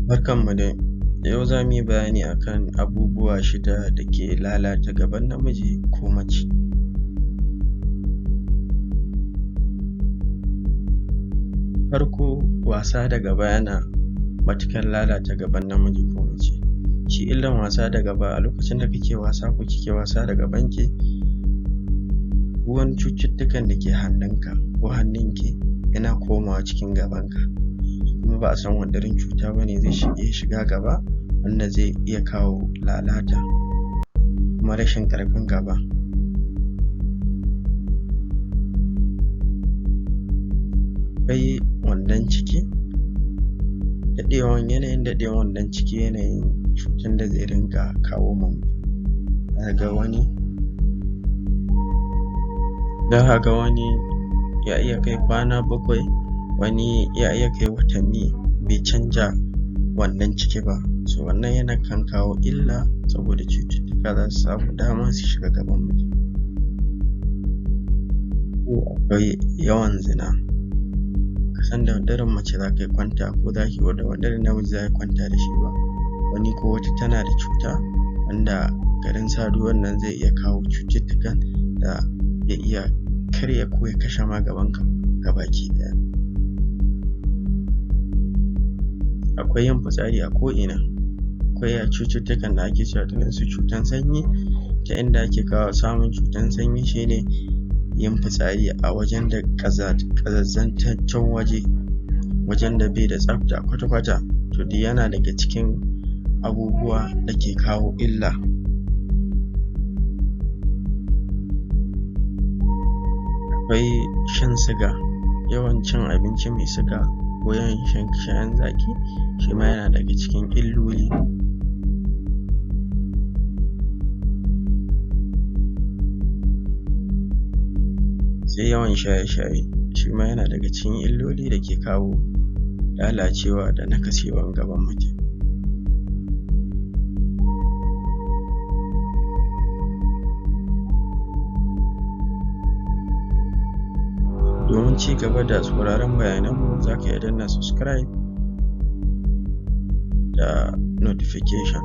Barkanmu dai, yau za mu yi bayani akan abubuwa 6 da ke lalata gaban namiji ko mace. Farko, wasa da gaba yana matuƙar lalata gaban namiji ko mace. Shi illan wasa da gaba, a lokacin da kake wasa ko kike wasa da gabanki, duk wani cututtukan da ke hannunka ko hannunki yana komawa cikin gabanka, kuma ba a san wane irin cuta ba ne zai iya shiga gaba wanda zai iya kawo lalata kuma rashin ƙarfin gaba. Akwai wandon ciki, yanayin daɗewan wandon ciki yanayin cutan da zai ringa kawo ma mutum. Za ka ga wani ya iya kai kwana 7, wani ya iya kai watanni bai canja wandon ciki ba. So wannan yana kan kawo illa saboda cututtuka za su samu dama su shiga gaban mutum. Ko akwai yawan zina, ba ka san da wane irin mace za ka kwanta ko da wane irin namiji za ka kwanta da shi ba. Wani ko wata tana da cuta wanda garin saduwan nan zai iya kawo cututtukan da zai iya karya ko ya kashe ma gabanka gabaki ɗaya. Akwai yin fitsari a ko'ina, akwai cututtukan da ake cewa irin su cutan sanyi, ta inda ake samun cutan sanyi shi ne yin fitsari a wajen da ƙazantaccen wajen da bai da tsafta kwata-kwata, to duk yana daga cikin abubuwa da ke kawo illa. Akwai shan siga, yawan cin abinci mai siga ko yawan shan kayan zaƙi shi ma yana daga cikin illoli. Sai yawan shaye-shaye, shi ma yana daga cikin illoli da ke kawo lalacewa da nakasewan gaban mutum. Domin ci gaba da sauraron bayananmu, za ka iya danna subscribe da notification.